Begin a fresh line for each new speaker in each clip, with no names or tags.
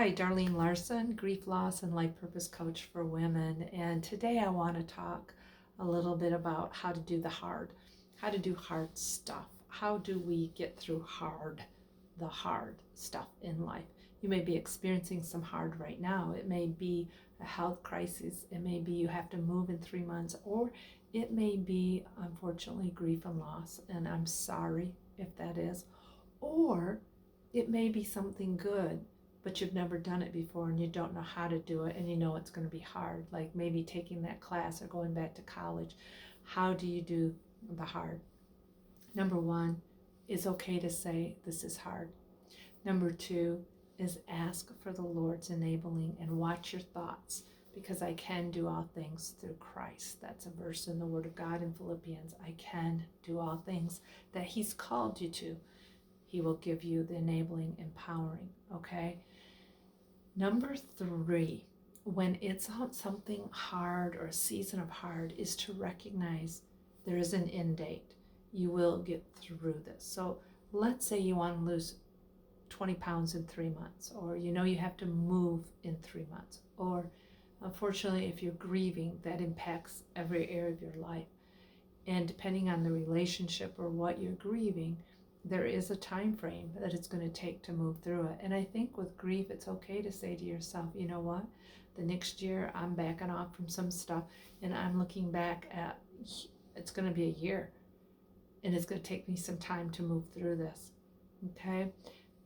Hi, Darlene Larson, grief loss and life purpose coach for women. And today I want to talk a little bit about how to do how to do hard stuff. How do we get through the hard stuff in life? You may be experiencing some hard right now. It may be a health crisis. It may be you have to move in 3 months, or it may be, unfortunately, grief and loss. And I'm sorry if that is. Or it may be something good, but you've never done it before and you don't know how to do it, and you know it's going to be hard, like maybe taking that class or going back to college. How do you do the hard? Number one, it's okay to say this is hard. Number two is ask for the Lord's enabling and watch your thoughts, because I can do all things through Christ. That's a verse in the Word of God in Philippians. I can do all things that He's called you to. He will give you the enabling, empowering, okay? Number three, when it's something hard or a season of hard, is to recognize there is an end date. You will get through this. So let's say you want to lose 20 pounds in 3 months, or you know you have to move in 3 months, or unfortunately, if you're grieving, that impacts every area of your life. And depending on the relationship or what you're grieving, there is a time frame that it's going to take to move through it. And I think with grief, it's okay to say to yourself, you know what? The next year, I'm backing off from some stuff, and I'm looking back at, it's going to be a year, and it's going to take me some time to move through this, okay?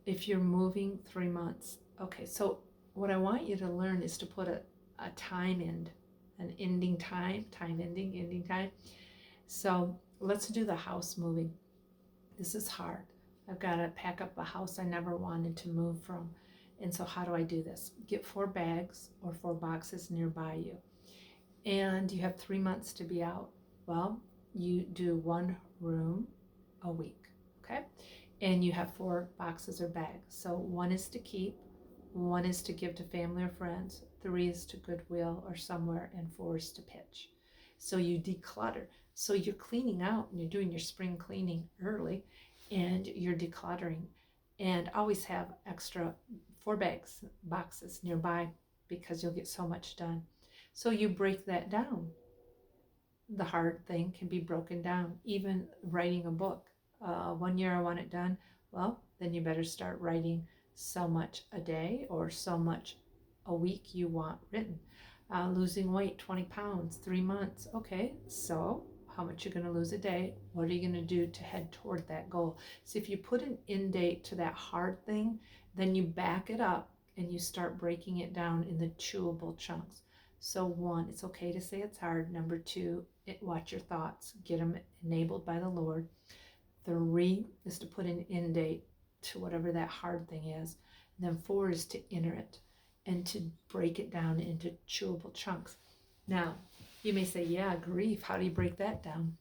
If you're moving 3 months, okay, so what I want you to learn is to put a time end, an ending time, ending time. So let's do the house moving. This is hard. I've got to pack up a house I never wanted to move from. And so how do I do this? Get 4 bags or 4 boxes nearby you. And you have 3 months to be out. Well, you do 1 room a week, okay? And you have 4 boxes or bags. So 1 is to keep, 1 is to give to family or friends, 3 is to Goodwill or somewhere, and 4 is to pitch. So you declutter. So you're cleaning out and you're doing your spring cleaning early, and you're decluttering. And always have extra 4 boxes nearby, because you'll get so much done. So you break that down. The hard thing can be broken down. Even writing a book. 1 year I want it done. Well, then you better start writing so much a day or so much a week you want written. Losing weight, 20 pounds, 3 months. Okay, so how much you're going to lose a day? What are you going to do to head toward that goal? So if you put an end date to that hard thing, then you back it up and you start breaking it down in the chewable chunks. So 1, it's okay to say it's hard. Number 2, watch your thoughts. Get them enabled by the Lord. 3 is to put an end date to whatever that hard thing is. And then 4 is to enter it and to break it down into chewable chunks. Now, you may say, yeah, grief, how do you break that down?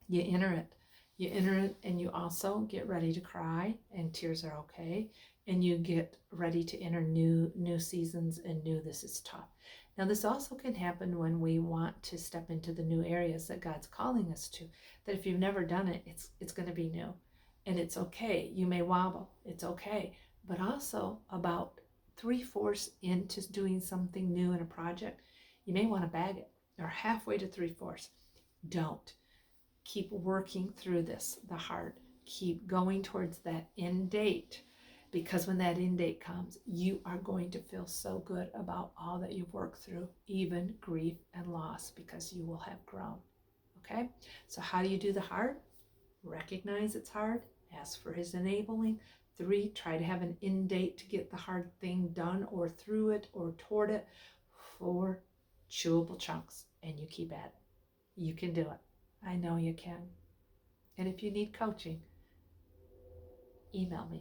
You enter it. You enter it, and you also get ready to cry, and tears are okay. And you get ready to enter new seasons and new this is tough. Now, this also can happen when we want to step into the new areas that God's calling us to. That if you've never done it, it's going to be new. And it's okay. You may wobble. It's okay. But also, about 3/4 into doing something new in a project, you may want to bag it, or halfway to 3/4. Don't. Keep working through this, the hard. Keep going towards that end date, because when that end date comes, you are going to feel so good about all that you've worked through, even grief and loss, because you will have grown. Okay? So how do you do the hard? Recognize it's hard. Ask for His enabling. 3, try to have an end date to get the hard thing done or through it or toward it. 4, chewable chunks, and you keep at it. You can do it. I know you can. And if you need coaching, email me.